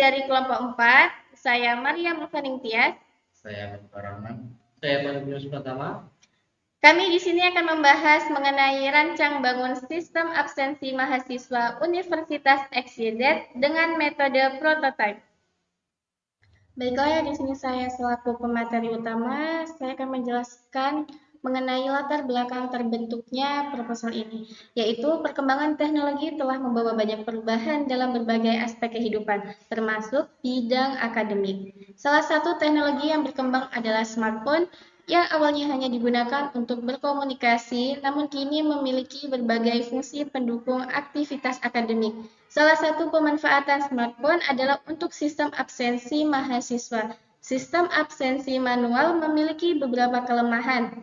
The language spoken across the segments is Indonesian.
dari kelompok 4, saya Maria Mulfaning Tias. Saya Bapak Rahman. Saya Magnus Pratama. Kami di sini akan membahas mengenai rancang bangun sistem absensi mahasiswa Universitas XYZ dengan metode prototype. Baiklah, di sini saya selaku pemateri utama, saya akan menjelaskan mengenai latar belakang terbentuknya proposal ini, yaitu perkembangan teknologi telah membawa banyak perubahan dalam berbagai aspek kehidupan, termasuk bidang akademik. Salah satu teknologi yang berkembang adalah smartphone, yang awalnya hanya digunakan untuk berkomunikasi, namun kini memiliki berbagai fungsi pendukung aktivitas akademik. Salah satu pemanfaatan smartphone adalah untuk sistem absensi mahasiswa. Sistem absensi manual memiliki beberapa kelemahan,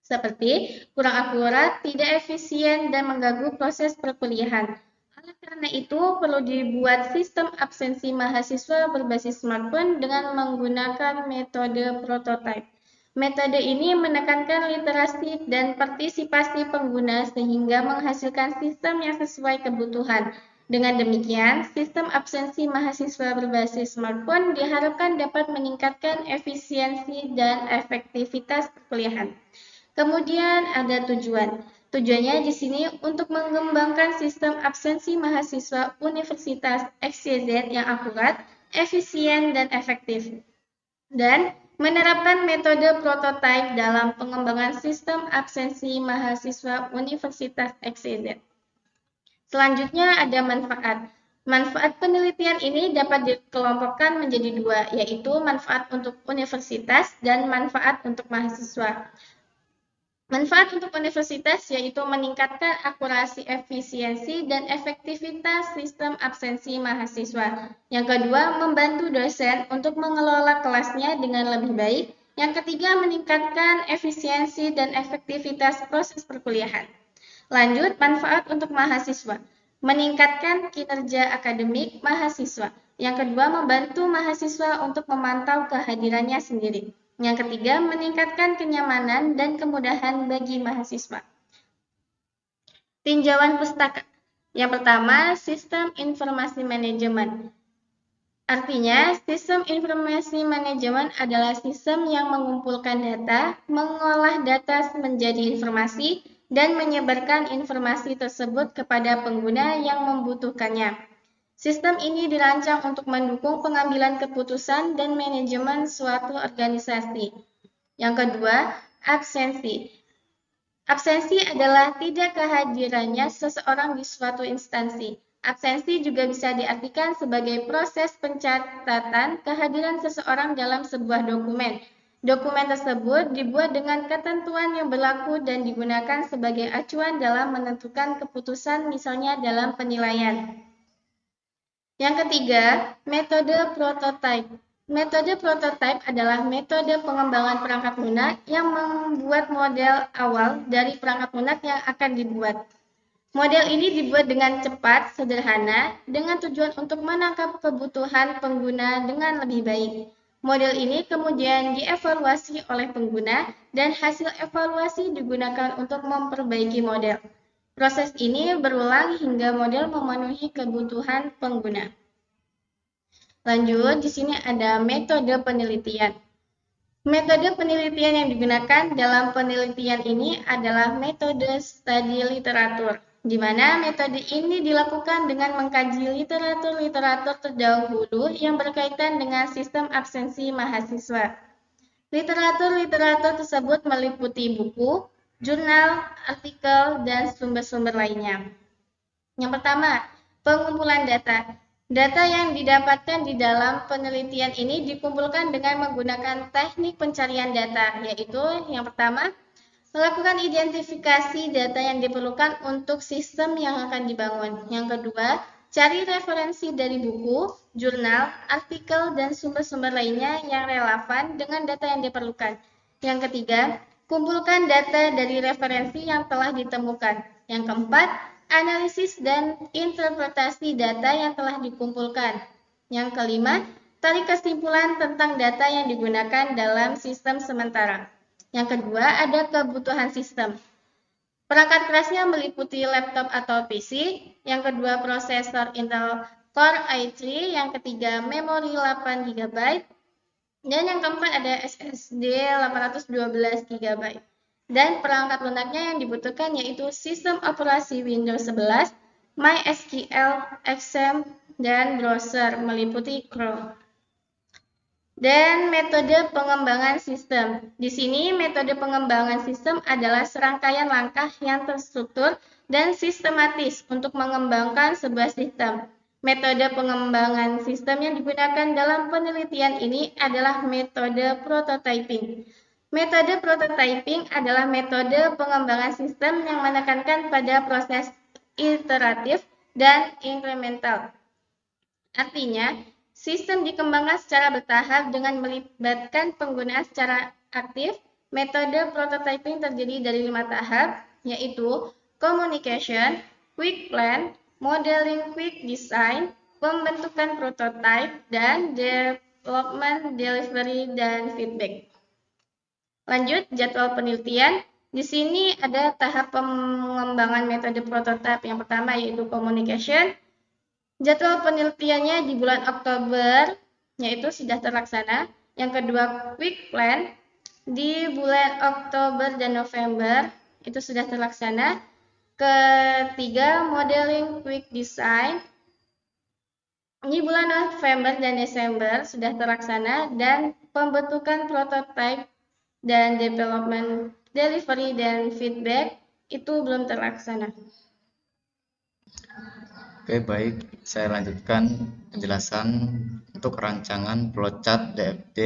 seperti kurang akurat, tidak efisien, dan mengganggu proses perkuliahan. Oleh karena itu, perlu dibuat sistem absensi mahasiswa berbasis smartphone dengan menggunakan metode prototype. Metode ini menekankan literasi dan partisipasi pengguna sehingga menghasilkan sistem yang sesuai kebutuhan. Dengan demikian, sistem absensi mahasiswa berbasis smartphone diharapkan dapat meningkatkan efisiensi dan efektivitas perkuliahan. Kemudian ada tujuan. Tujuannya di sini untuk mengembangkan sistem absensi mahasiswa Universitas XYZ yang akurat, efisien, dan efektif. Dan menerapkan metode prototype dalam pengembangan sistem absensi mahasiswa Universitas XYZ. Selanjutnya ada manfaat. Manfaat penelitian ini dapat dikelompokkan menjadi dua, yaitu manfaat untuk universitas dan manfaat untuk mahasiswa. Manfaat untuk universitas yaitu meningkatkan akurasi, efisiensi, dan efektivitas sistem absensi mahasiswa. Yang kedua, membantu dosen untuk mengelola kelasnya dengan lebih baik. Yang ketiga, meningkatkan efisiensi dan efektivitas proses perkuliahan. Lanjut, manfaat untuk mahasiswa. Meningkatkan kinerja akademik mahasiswa. Yang kedua, membantu mahasiswa untuk memantau kehadirannya sendiri. Yang ketiga, meningkatkan kenyamanan dan kemudahan bagi mahasiswa. Tinjauan pustaka. Yang pertama, sistem informasi manajemen. Artinya, sistem informasi manajemen adalah sistem yang mengumpulkan data, mengolah data menjadi informasi, dan menyebarkan informasi tersebut kepada pengguna yang membutuhkannya. Sistem ini dirancang untuk mendukung pengambilan keputusan dan manajemen suatu organisasi. Yang kedua, absensi. Absensi adalah tidak kehadirannya seseorang di suatu instansi. Absensi juga bisa diartikan sebagai proses pencatatan kehadiran seseorang dalam sebuah dokumen. Dokumen tersebut dibuat dengan ketentuan yang berlaku dan digunakan sebagai acuan dalam menentukan keputusan, misalnya dalam penilaian. Yang ketiga, metode prototype. Metode prototype adalah metode pengembangan perangkat lunak yang membuat model awal dari perangkat lunak yang akan dibuat. Model ini dibuat dengan cepat, sederhana, dengan tujuan untuk menangkap kebutuhan pengguna dengan lebih baik. Model ini kemudian dievaluasi oleh pengguna dan hasil evaluasi digunakan untuk memperbaiki model. Proses ini berulang hingga model memenuhi kebutuhan pengguna. Lanjut, di sini ada metode penelitian. Metode penelitian yang digunakan dalam penelitian ini adalah metode studi literatur, di mana metode ini dilakukan dengan mengkaji literatur-literatur terdahulu yang berkaitan dengan sistem absensi mahasiswa. Literatur-literatur tersebut meliputi buku, jurnal, artikel, dan sumber-sumber lainnya. Yang pertama, pengumpulan data. Data yang didapatkan di dalam penelitian ini dikumpulkan dengan menggunakan teknik pencarian data, yaitu yang pertama, melakukan identifikasi data yang diperlukan untuk sistem yang akan dibangun. Yang kedua, cari referensi dari buku, jurnal, artikel, dan sumber-sumber lainnya yang relevan dengan data yang diperlukan. Yang ketiga, kumpulkan data dari referensi yang telah ditemukan. Yang keempat, analisis dan interpretasi data yang telah dikumpulkan. Yang kelima, tarik kesimpulan tentang data yang digunakan dalam sistem sementara. Yang kedua, ada kebutuhan sistem. Perangkat kerasnya meliputi laptop atau PC. Yang kedua, prosesor Intel Core i3, yang ketiga memori 8 GB, dan yang keempat ada SSD 812 GB. Dan perangkat lunaknya yang dibutuhkan yaitu sistem operasi Windows 11, MySQL, XAMPP, dan browser meliputi Chrome. Dan metode pengembangan sistem. Di sini metode pengembangan sistem adalah serangkaian langkah yang terstruktur dan sistematis untuk mengembangkan sebuah sistem. Metode pengembangan sistem yang digunakan dalam penelitian ini adalah metode prototyping. Metode prototyping adalah metode pengembangan sistem yang menekankan pada proses iteratif dan inkremental. Artinya, sistem dikembangkan secara bertahap dengan melibatkan penggunaan secara aktif. Metode prototyping terdiri dari 5 tahap, yaitu communication, quick plan, modeling quick design, pembentukan prototype, dan development, delivery, dan feedback. Lanjut, jadwal penelitian. Di sini ada tahap pengembangan metode prototipe. Yang pertama yaitu communication. Jadwal penelitiannya di bulan Oktober, yaitu sudah terlaksana. Yang kedua, quick plan. Di bulan Oktober dan November, itu sudah terlaksana. Ketiga, modeling quick design. Di bulan November dan Desember sudah terlaksana, dan pembentukan prototipe dan development, delivery, dan feedback itu belum terlaksana. Oke, baik. Saya lanjutkan penjelasan untuk rancangan flowchart DFD.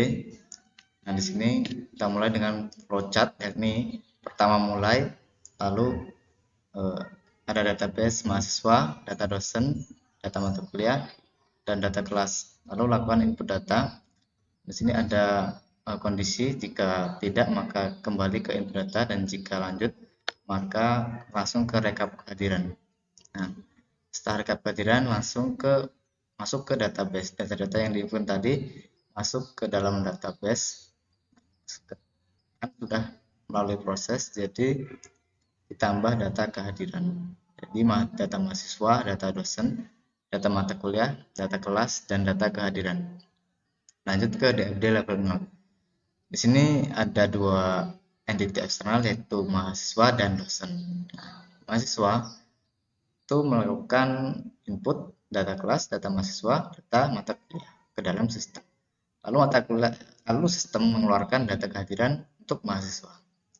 Nah, di sini kita mulai dengan flowchart, yakni pertama mulai, lalu ada database mahasiswa, data dosen, data mata kuliah, dan data kelas. Lalu lakukan input data. Di sini ada kondisi, jika tidak maka kembali ke input data, dan jika lanjut maka langsung ke rekap kehadiran. Nah, setelah rekap kehadiran langsung masuk ke database. Data-data yang diinput tadi masuk ke dalam database. Kan sudah melalui proses, jadi ditambah data kehadiran. Jadi data mahasiswa, data dosen, data mata kuliah, data kelas, dan data kehadiran. Lanjut ke DFD level 0. Di sini ada dua entity eksternal, yaitu mahasiswa dan dosen. Nah, mahasiswa itu melakukan input data kelas, data mahasiswa, data mata kuliah ke dalam sistem. Lalu sistem mengeluarkan data kehadiran untuk mahasiswa.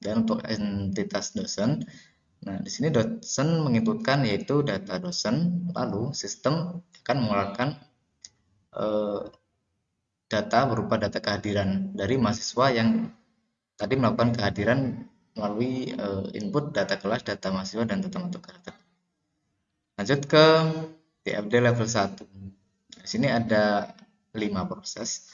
Dan untuk entitas dosen, nah di sini dosen menginputkan yaitu data dosen, lalu sistem akan mengeluarkan data berupa data kehadiran dari mahasiswa yang tadi melakukan kehadiran melalui input data kelas, data mahasiswa, dan data mata kuliah. Lanjut ke DFD level 1. Di sini ada 5 proses,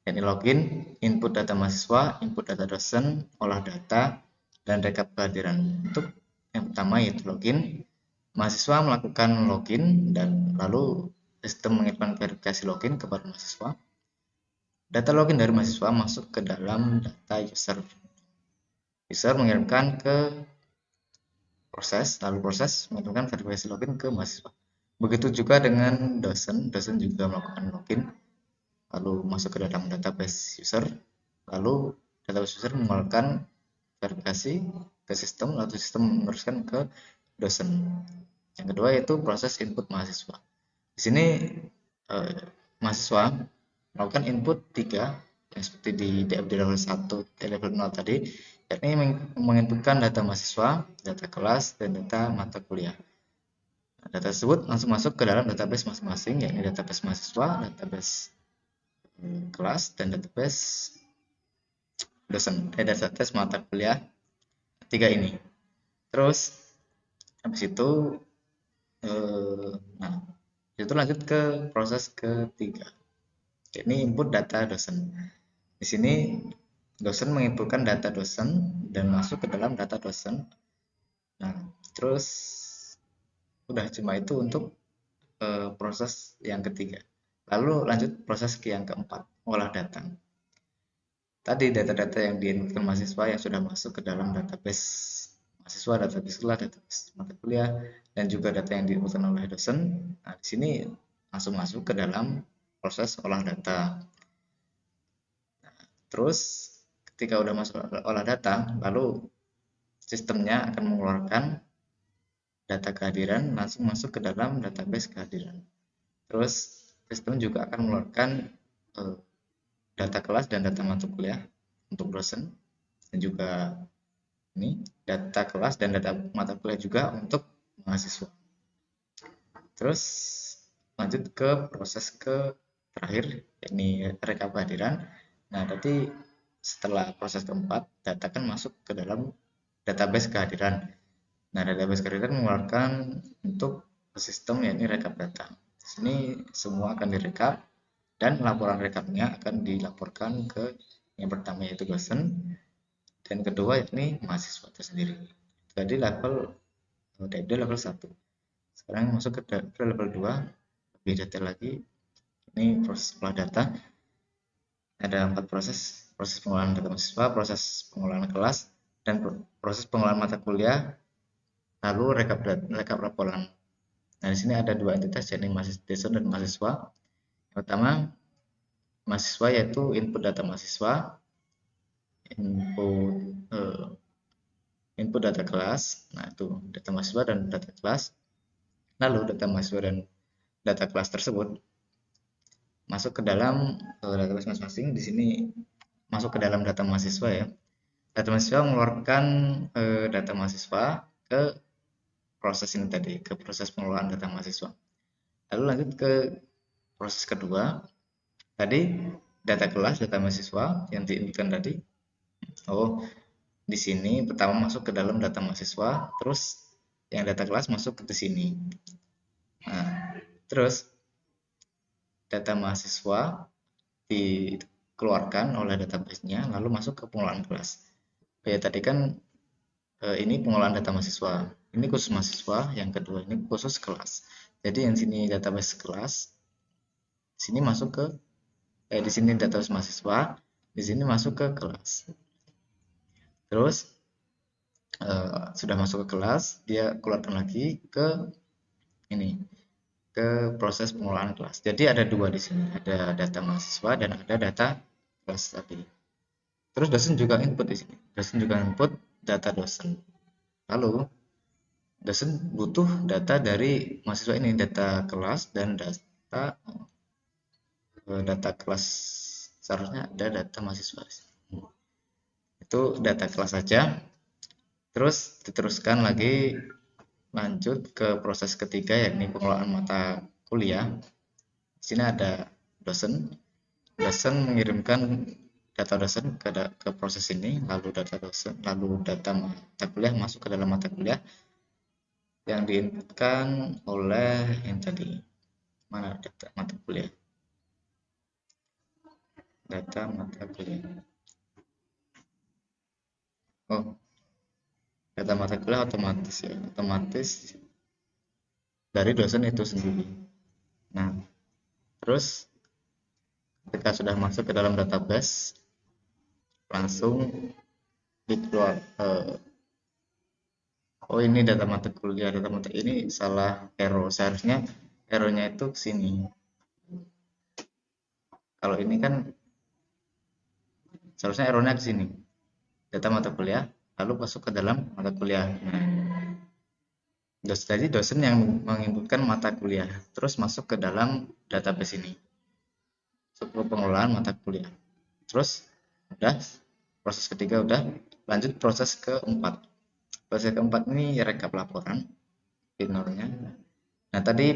yakni login, input data mahasiswa, input data dosen, olah data, dan rekap kehadiran. Untuk yang pertama yaitu login. Mahasiswa melakukan login dan lalu sistem mengirimkan verifikasi login kepada mahasiswa. Data login dari mahasiswa masuk ke dalam data user. User mengirimkan ke proses, lalu proses mengirimkan verifikasi login ke mahasiswa. Begitu juga dengan dosen, dosen juga melakukan login, lalu masuk ke dalam database user, lalu database user mengeluarkan verifikasi ke sistem, lalu sistem meneruskan ke dosen. Yang kedua yaitu proses input mahasiswa. Di sini mahasiswa melakukan input 3 yang seperti di DFD level 1 level 0 tadi, yakni menginputkan data mahasiswa, data kelas, dan data mata kuliah. Nah, data tersebut langsung masuk ke dalam database masing-masing, yakni database mahasiswa, database kelas, dan database dosen, database mata kuliah 3 ini. Terus habis itu lanjut ke proses ketiga, yakni input data dosen. Di sini dosen menginputkan data dosen dan masuk ke dalam data dosen. Nah, terus udah cuma itu untuk proses yang ketiga. Lalu lanjut proses yang keempat, olah data. Tadi data-data yang diinputkan mahasiswa yang sudah masuk ke dalam database mahasiswa, database kelas, database mata kuliah, dan juga data yang diinputkan oleh dosen. Nah, di sini langsung masuk ke dalam proses olah data. Terus ketika udah masuk olah data, lalu sistemnya akan mengeluarkan data kehadiran langsung masuk ke dalam database kehadiran. Terus sistem juga akan mengeluarkan data kelas dan data mata kuliah untuk dosen, dan juga ini data kelas dan data mata kuliah juga untuk mahasiswa. Terus lanjut ke proses terakhir, yakni rekap kehadiran. Nah, tadi setelah proses keempat, data kan masuk ke dalam database kehadiran. Nah, database kehadiran mengeluarkan untuk sistem yakni rekap data. Di sini semua akan direkap dan laporan rekapnya akan dilaporkan ke yang pertama yaitu dosen, dan kedua yakni mahasiswa itu sendiri. Jadi level DFD level 1. Sekarang masuk ke level 2, lebih detail lagi. Ini proses olah data. Ada 4 proses: proses pengolahan data mahasiswa, proses pengolahan kelas, dan proses pengolahan mata kuliah, lalu rekap laporan. Nah, di sini ada 2 entitas, yakni dosen dan mahasiswa. Yang pertama, mahasiswa yaitu input data mahasiswa, input data kelas. Nah, itu data mahasiswa dan data kelas. Lalu data mahasiswa dan data kelas tersebut masuk ke dalam database masing-masing. Di sini masuk ke dalam data mahasiswa ya. Data mahasiswa mengeluarkan data mahasiswa ke proses ini tadi, ke proses pengelolaan data mahasiswa. Lalu lanjut ke proses kedua. Tadi data kelas, data mahasiswa yang diinputkan tadi. Oh, di sini pertama masuk ke dalam data mahasiswa, terus yang data kelas masuk ke sini. Nah, terus data mahasiswa dikeluarkan oleh database-nya lalu masuk ke pengolahan kelas. Ya, tadi kan ini pengolahan data mahasiswa. Ini khusus mahasiswa, yang kedua ini khusus kelas. Jadi yang sini database kelas, sini masuk ke di sini database mahasiswa, di sini masuk ke kelas. Terus sudah masuk ke kelas, dia keluarkan lagi ke ini, ke proses pengolahan kelas. Jadi ada 2 di sini, ada data mahasiswa dan ada data kelas tadi. Terus dosen juga input di sini. Dosen juga input data dosen. Lalu dosen butuh data dari mahasiswa ini, data kelas dan data kelas. Seharusnya ada data mahasiswa. Itu data kelas saja. Terus diteruskan lagi, lanjut ke proses ketiga yakni pengelolaan mata kuliah. Di sini ada dosen. Dosen mengirimkan data dosen ke proses ini, lalu data mata kuliah masuk ke dalam mata kuliah yang diinputkan oleh yang tadi. Mana data mata kuliah? Data mata kuliah. Oh, data mata kuliah otomatis ya, otomatis dari dosen itu sendiri. Nah, terus ketika sudah masuk ke dalam database, langsung dikeluar. Oh, ini data mata kuliah, data mata ini salah arrow. Seharusnya arrow-nya itu ke sini. Kalau ini kan seharusnya arrow-nya ke sini. Data mata kuliah, lalu masuk ke dalam mata kuliah. Nah, jadi dosen yang menginputkan mata kuliah, terus masuk ke dalam database ini. Untuk pengelolaan mata kuliah. Terus udah proses ketiga udah, lanjut proses keempat. Proses keempat ini rekap laporan minornya. Nah, tadi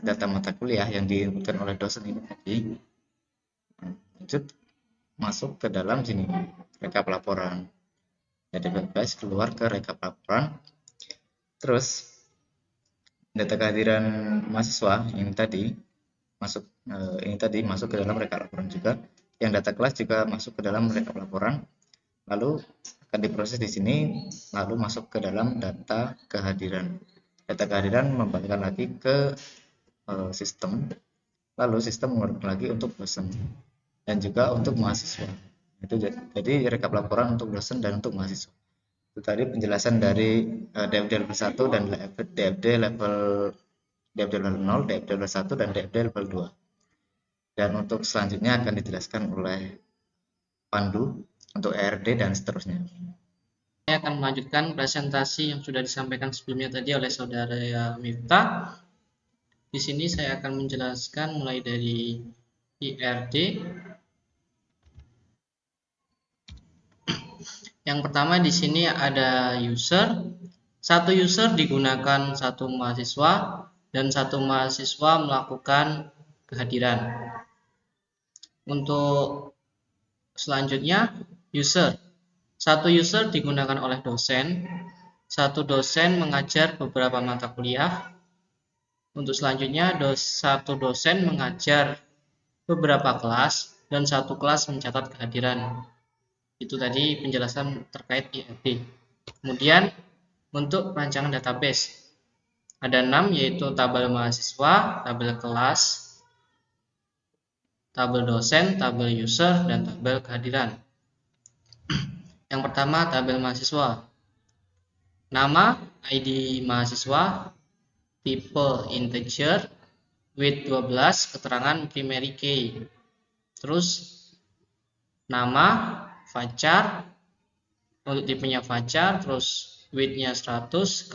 data mata kuliah yang diinputkan oleh dosen ini tadi, lanjut masuk ke dalam sini rekap laporan. Jadi database keluar ke rekap laporan. Terus data kehadiran mahasiswa yang tadi masuk ke dalam rekap laporan juga. Yang data kelas juga masuk ke dalam rekap laporan. Lalu akan diproses di sini, lalu masuk ke dalam data kehadiran. Data kehadiran membalikkan lagi ke sistem, lalu sistem mengeluarkan lagi untuk dosen dan juga untuk mahasiswa. Itu jadi rekap laporan untuk dosen dan untuk mahasiswa. Itu tadi penjelasan dari DFD level 1 dan DFD level DFD level 0, DFD level 1, dan DFD level 2. Dan untuk selanjutnya akan dijelaskan oleh Pandu untuk ERD dan seterusnya. Saya akan melanjutkan presentasi yang sudah disampaikan sebelumnya tadi oleh saudara Miftah. Di sini saya akan menjelaskan mulai dari IRD. Yang pertama di sini ada user. Satu user digunakan satu mahasiswa dan satu mahasiswa melakukan kehadiran. Untuk selanjutnya user. Satu user digunakan oleh dosen. Satu dosen mengajar beberapa mata kuliah. Untuk selanjutnya, satu dosen mengajar beberapa kelas dan satu kelas mencatat kehadiran. Itu tadi penjelasan terkait IRD. Kemudian untuk perancangan database ada 6, yaitu tabel mahasiswa, tabel kelas, tabel dosen, tabel user, dan tabel kehadiran. Yang pertama, tabel mahasiswa. Nama, ID mahasiswa, tipe integer, width 12, keterangan primary key. Terus nama, varchar, untuk tipenya varchar, terus width-nya 100,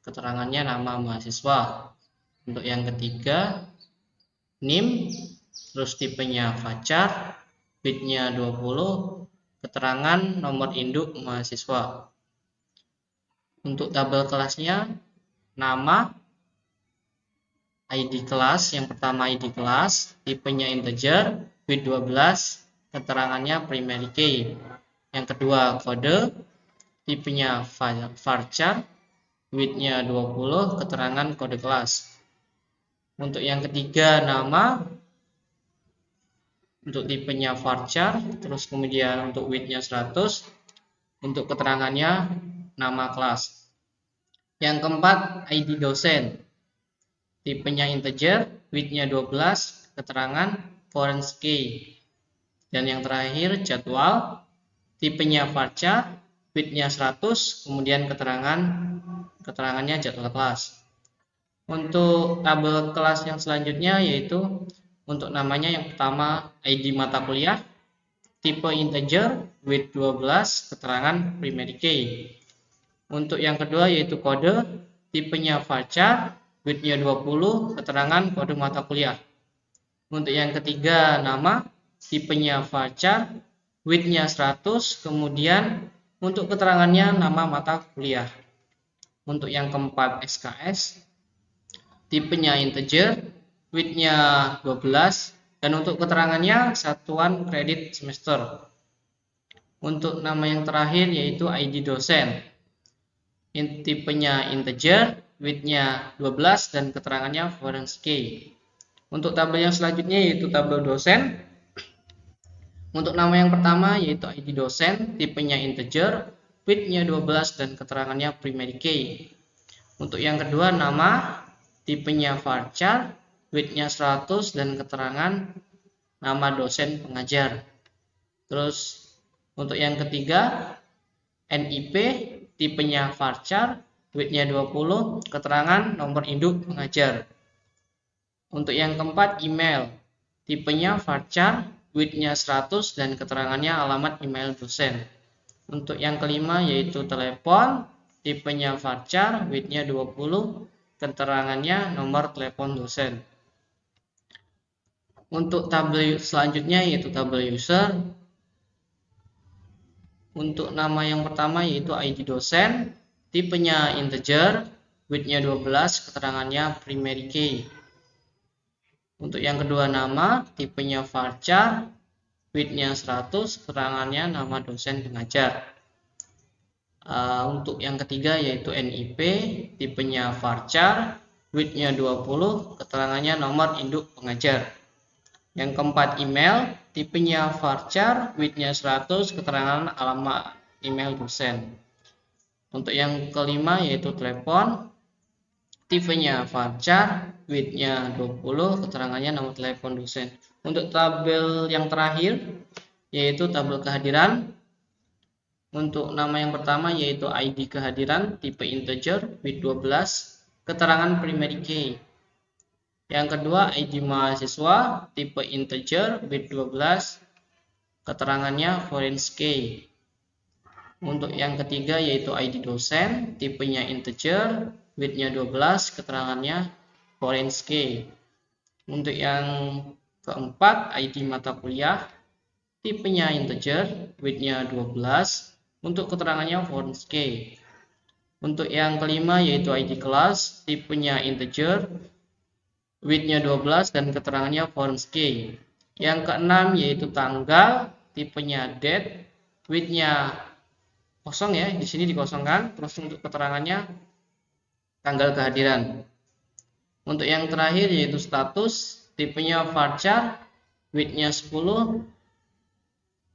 keterangannya nama mahasiswa. Untuk yang ketiga, NIM, terus tipenya varchar, width-nya 20, keterangan nomor induk mahasiswa. Untuk tabel kelasnya, nama, ID kelas, yang pertama ID kelas, tipenya integer, width 12, keterangannya primary key. Yang kedua kode, tipenya varchar, width-nya 20, keterangan kode kelas. Untuk yang ketiga nama, untuk tipenya varchar, terus kemudian untuk width-nya 100, untuk keterangannya nama kelas. Yang keempat, ID dosen. Tipenya integer, width-nya 12, keterangan foreign key. Dan yang terakhir, jadwal. Tipenya varchar, width-nya 100, kemudian keterangannya jadwal kelas. Untuk tabel kelas yang selanjutnya yaitu untuk namanya yang pertama ID mata kuliah, tipe integer, width 12, keterangan primary key. Untuk yang kedua yaitu kode, tipenya varchar, width-nya 20, keterangan kode mata kuliah. Untuk yang ketiga nama, tipenya varchar, width-nya 100, kemudian untuk keterangannya nama mata kuliah. Untuk yang keempat SKS, tipenya integer, width-nya 12, dan untuk keterangannya satuan kredit semester. Untuk nama yang terakhir yaitu ID dosen. Tipenya integer, width-nya 12, dan keterangannya foreign key. Untuk tabel yang selanjutnya yaitu tabel dosen. Untuk nama yang pertama yaitu ID dosen, tipenya integer, width-nya 12, dan keterangannya primary key. Untuk yang kedua nama, tipenya varchar, width-nya 100, dan keterangan nama dosen pengajar. Terus untuk yang ketiga NIP, tipenya varchar, width-nya 20, keterangan nomor induk pengajar. Untuk yang keempat email, tipenya varchar, width-nya 100, dan keterangannya alamat email dosen. Untuk yang kelima yaitu telepon, tipenya varchar, width-nya 20, keterangannya nomor telepon dosen. Untuk tabel selanjutnya yaitu tabel user. Untuk nama yang pertama yaitu ID dosen, tipenya integer, width-nya 12, keterangannya primary key. Untuk yang kedua nama, tipenya varchar, width-nya 100, keterangannya nama dosen pengajar. Untuk yang ketiga yaitu NIP, tipenya varchar, width-nya 20, keterangannya nomor induk pengajar. Yang keempat email, tipenya varchar, width-nya 100, keterangan alamat email dosen. Untuk yang kelima yaitu telepon, tipenya varchar, width-nya 20, keterangannya nomor telepon dosen. Untuk tabel yang terakhir yaitu tabel kehadiran. Untuk nama yang pertama yaitu ID kehadiran, tipe integer, width 12, keterangan primary key. Yang kedua, ID mahasiswa tipe integer with 12, keterangannya foreign key. Untuk yang ketiga yaitu ID dosen, tipenya integer, width-nya 12, keterangannya foreign key. Untuk yang keempat, ID mata kuliah, tipenya integer, width-nya 12, untuk keterangannya foreign key. Untuk yang kelima yaitu ID kelas, tipenya integer, width-nya 12 dan keterangannya foreign key. Yang keenam yaitu tanggal, tipenya date, width-nya kosong ya, di sini dikosongkan. Terus untuk keterangannya tanggal kehadiran. Untuk yang terakhir yaitu status, tipenya varchar, width-nya 10,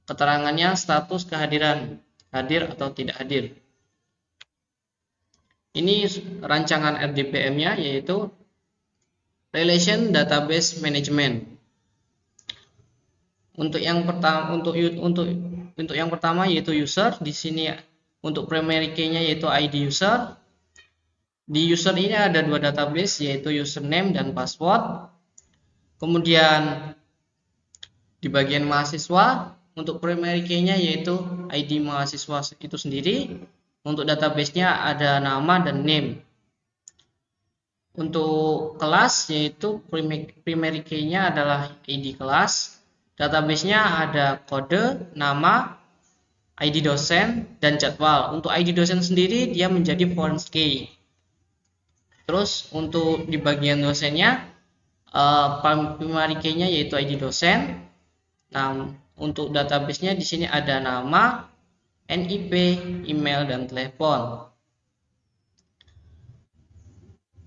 keterangannya status kehadiran, hadir atau tidak hadir. Ini rancangan RDBM-nya yaitu Relation Database Management. Untuk yang pertama yaitu user. Di sini untuk primary key-nya yaitu ID user. Di user ini ada dua database yaitu username dan password. Kemudian di bagian mahasiswa untuk primary key-nya yaitu ID mahasiswa itu sendiri. Untuk database-nya ada nama dan name. Untuk kelas yaitu primary key-nya adalah ID kelas. Database-nya ada kode, nama, ID dosen, dan jadwal. Untuk ID dosen sendiri dia menjadi foreign key. Terus untuk di bagian dosennya primary key-nya yaitu ID dosen. Nah, untuk database-nya di sini ada nama, NIP, email, dan telepon.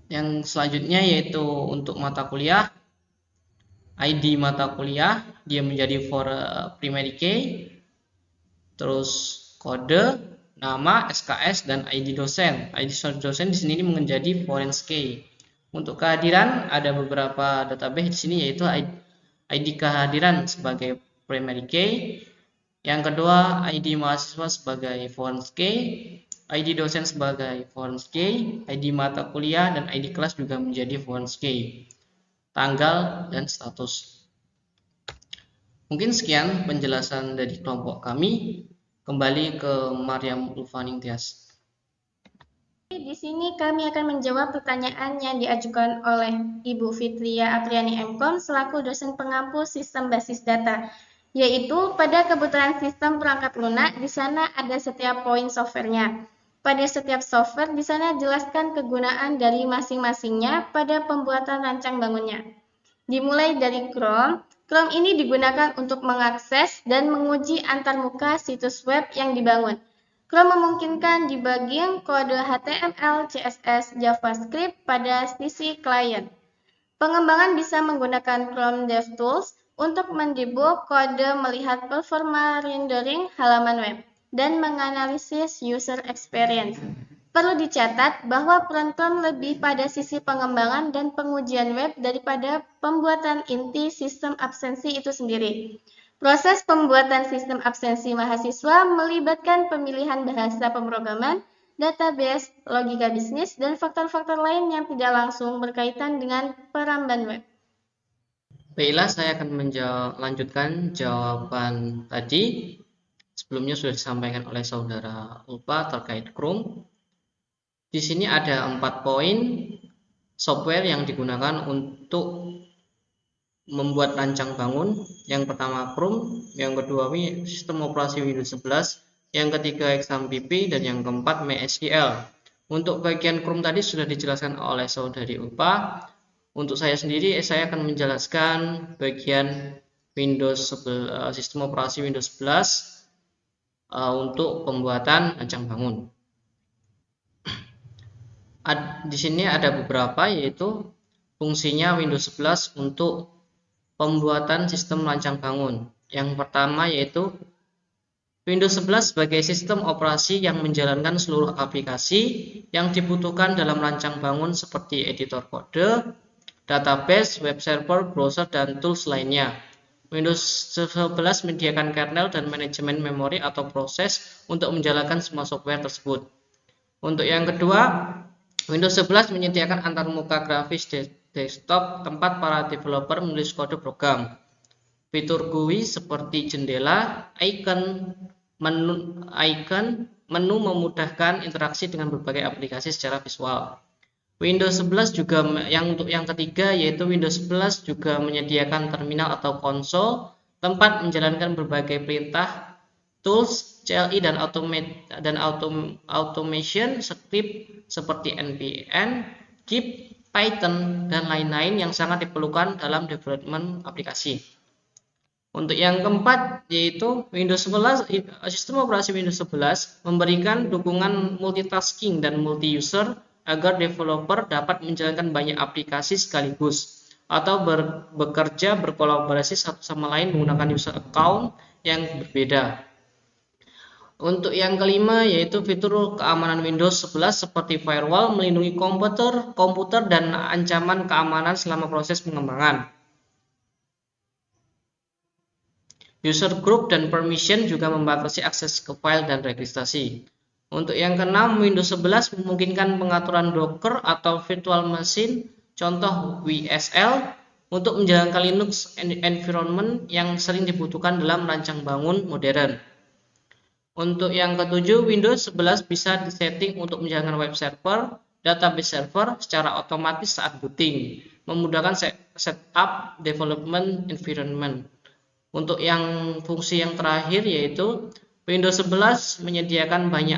Yang selanjutnya yaitu untuk mata kuliah, ID mata kuliah dia menjadi for primary key, terus kode, nama, SKS, dan ID dosen. ID dosen di sini menjadi foreign key. Untuk kehadiran ada beberapa database di sini yaitu ID kehadiran sebagai primary key. Yang kedua, ID mahasiswa sebagai foreign key, ID dosen sebagai foreign key, ID mata kuliah dan ID kelas juga menjadi foreign key. Tanggal dan status. Mungkin sekian penjelasan dari kelompok kami. Kembali ke Maryam Ulfaning Tias. Di sini kami akan menjawab pertanyaan yang diajukan oleh Ibu Fitria Apriani MKOM selaku dosen pengampu sistem basis data. Yaitu pada kebutuhan sistem perangkat lunak, di sana ada setiap poin softwarenya. Pada setiap software, di sana jelaskan kegunaan dari masing-masingnya pada pembuatan rancang bangunnya. Dimulai dari Chrome. Chrome ini digunakan untuk mengakses dan menguji antarmuka situs web yang dibangun. Chrome memungkinkan debugging kode HTML, CSS, JavaScript pada sisi klien. Pengembangan bisa menggunakan Chrome DevTools untuk mendebug kode, melihat performa rendering halaman web, dan menganalisis user experience. Perlu dicatat bahwa peran Chrome lebih pada sisi pengembangan dan pengujian web daripada pembuatan inti sistem absensi itu sendiri. Proses pembuatan sistem absensi mahasiswa melibatkan pemilihan bahasa pemrograman, database, logika bisnis, dan faktor-faktor lain yang tidak langsung berkaitan dengan peramban web. Baiklah, saya akan melanjutkan jawaban tadi. Sebelumnya sudah disampaikan oleh saudara Ulfa terkait Chrome. Di sini ada 4 poin software yang digunakan untuk membuat rancang bangun. Yang pertama Chrome, yang kedua sistem operasi Windows 11, yang ketiga XAMPP, dan yang keempat MySQL. Untuk bagian Chrome tadi sudah dijelaskan oleh saudari Ulfa. Untuk saya sendiri, saya akan menjelaskan bagian Windows 11, sistem operasi Windows 11 untuk pembuatan rancang bangun. Di sini ada beberapa, yaitu fungsinya Windows 11 untuk pembuatan sistem rancang bangun. Yang pertama yaitu Windows 11 sebagai sistem operasi yang menjalankan seluruh aplikasi yang dibutuhkan dalam rancang bangun seperti editor kode, database, web server, browser, dan tools lainnya. Windows 11 menyediakan kernel dan manajemen memori atau proses untuk menjalankan semua software tersebut. Untuk yang kedua, Windows 11 menyediakan antarmuka grafis desktop tempat para developer menulis kode program. Fitur GUI seperti jendela, menu memudahkan interaksi dengan berbagai aplikasi secara visual. Windows 11 juga untuk yang ketiga yaitu Windows 11 juga menyediakan terminal atau konsol tempat menjalankan berbagai perintah, tools, CLI dan automation script seperti npm, git, Python dan lain-lain yang sangat diperlukan dalam development aplikasi. Untuk yang keempat yaitu Windows 11, sistem operasi Windows 11 memberikan dukungan multitasking dan multi-user agar developer dapat menjalankan banyak aplikasi sekaligus atau bekerja berkolaborasi satu sama lain menggunakan user account yang berbeda. Untuk yang kelima yaitu fitur keamanan Windows 11 seperti firewall melindungi komputer dan ancaman keamanan selama proses pengembangan. User group dan permission juga membatasi akses ke file dan registrasi. Untuk yang keenam, Windows 11 memungkinkan pengaturan Docker atau virtual machine, contoh WSL, untuk menjalankan Linux environment yang sering dibutuhkan dalam rancang bangun modern. Untuk yang ketujuh, Windows 11 bisa disetting untuk menjalankan web server, database server secara otomatis saat booting, memudahkan setup development environment. Untuk yang fungsi yang terakhir yaitu Windows 11 menyediakan banyak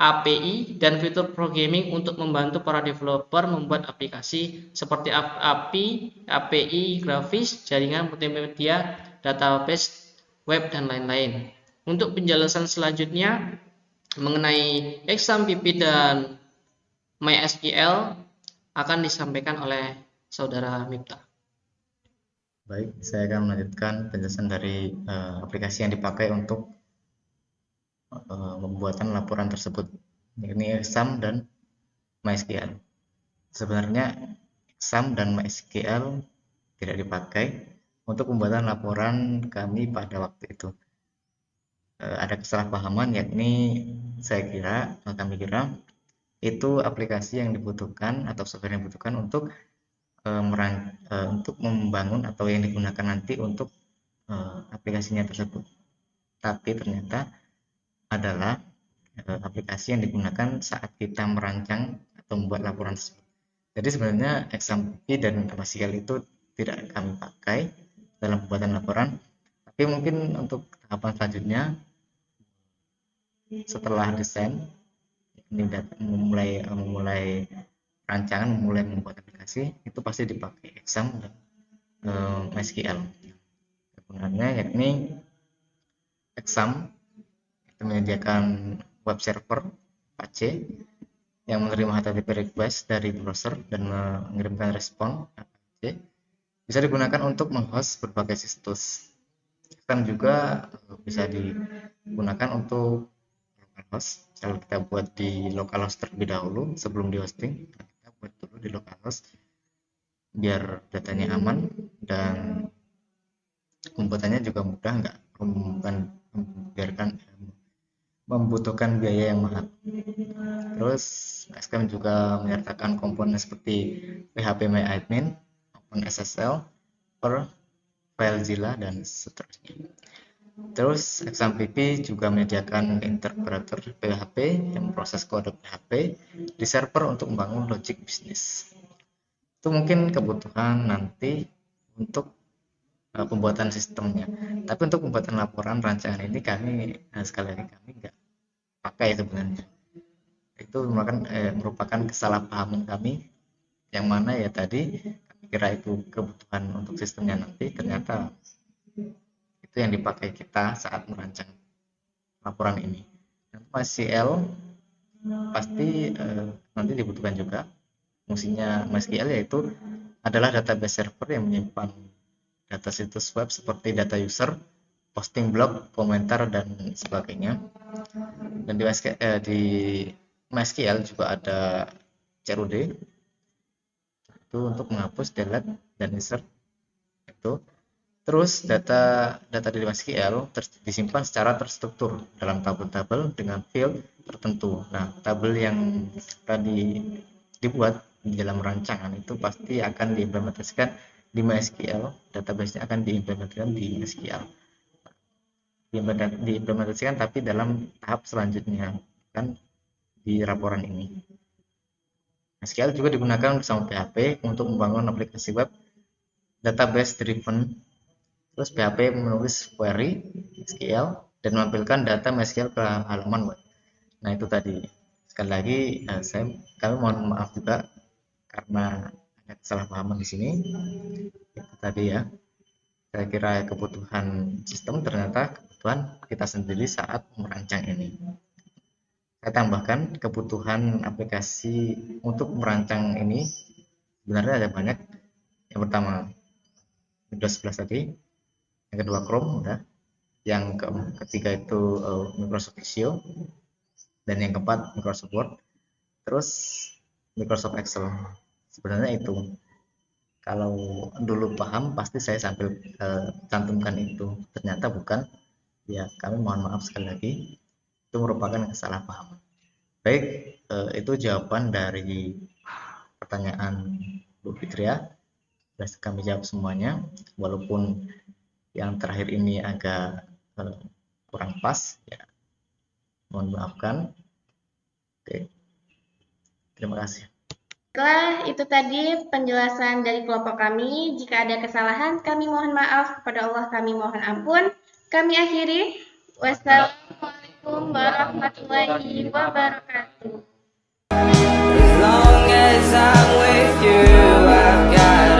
API dan fitur programming untuk membantu para developer membuat aplikasi seperti API grafis, jaringan multimedia, database, web, dan lain-lain. Untuk penjelasan selanjutnya mengenai XAMPP dan MySQL akan disampaikan oleh Saudara Miftah. Baik, saya akan melanjutkan penjelasan dari aplikasi yang dipakai untuk pembuatan laporan tersebut, yakni Exam dan MySQL. Sebenarnya Exam dan MySQL tidak dipakai untuk pembuatan laporan kami pada waktu itu. Ada kesalahpahaman, yakni kami kira itu aplikasi yang dibutuhkan atau software yang dibutuhkan untuk membangun atau yang digunakan nanti untuk aplikasinya tersebut, tapi ternyata adalah aplikasi yang digunakan saat kita merancang atau membuat laporan tersebut. Jadi sebenarnya XAMPP dan MySQL itu tidak kami pakai dalam pembuatan laporan, tapi mungkin untuk tahapan selanjutnya setelah desain ini memulai rancangan, memulai membuat aplikasi, itu pasti dipakai Exam dan MySQL. Kegunaannya yakni Exam itu menyediakan web server Apache yang menerima HTTP request dari browser dan mengirimkan respon Apache. Bisa digunakan untuk menghost berbagai situs. Exam juga bisa digunakan untuk localhost. Kalau kita buat di localhost terlebih dahulu sebelum di hosting, kita buat dulu di localhost biar datanya aman dan pembuatannya juga mudah, nggak membutuhkan biaya yang mahal. Terus SKM juga menyertakan komponen seperti phpMyAdmin, OpenSSL, FileZilla dan seterusnya. Terus XAMPP juga menyediakan interpreter PHP yang memproses kode PHP di server untuk membangun logic bisnis. Itu mungkin kebutuhan nanti untuk pembuatan sistemnya. Tapi untuk pembuatan laporan rancangan ini kami nggak pakai sebenarnya. Itu merupakan kesalahpahaman kami, yang mana ya tadi kami kira itu kebutuhan untuk sistemnya nanti, ternyata itu yang dipakai kita saat merancang laporan ini. MySQL pasti nanti dibutuhkan juga. Fungsinya MySQL yaitu adalah database server yang menyimpan data situs web seperti data user, posting blog, komentar, dan sebagainya. Dan di MySQL juga ada CRUD itu untuk menghapus, delete, dan insert itu. Terus data di MySQL disimpan secara terstruktur dalam tabel-tabel dengan field tertentu. Nah, tabel yang tadi dibuat di dalam rancangan itu pasti akan diimplementasikan di MySQL, database-nya akan diimplementasikan di MySQL. Diimplementasikan tapi dalam tahap selanjutnya, kan di laporan ini. MySQL juga digunakan bersama PHP untuk membangun aplikasi web database driven. Terus PHP menulis query SQL dan menampilkan data MySQL ke halaman web. Nah, itu tadi. Sekali lagi kami mohon maaf juga karena ada kesalahpahaman di sini. Itu tadi ya. Saya kira kebutuhan sistem ternyata kebutuhan kita sendiri saat merancang ini. Saya tambahkan kebutuhan aplikasi untuk merancang ini sebenarnya ada banyak. Yang pertama Windows 11 tadi, yang kedua Chrome udah, yang ketiga itu Microsoft Visio, dan yang keempat Microsoft Word, terus Microsoft Excel. Sebenarnya itu kalau dulu paham pasti saya sambil cantumkan itu, ternyata bukan. Ya, kami mohon maaf sekali lagi, itu merupakan kesalahpahaman. Baik, itu jawaban dari pertanyaan Bu Fitria. Sudah kami jawab semuanya, walaupun yang terakhir ini agak kurang pas, ya mohon maafkan. Oke, terima kasih. Setelah itu tadi penjelasan dari kelompok kami. Jika ada kesalahan, kami mohon maaf. Kepada Allah kami mohon ampun. Kami akhiri. Wassalamualaikum warahmatullahi wabarakatuh. As long as I'm with you, I've got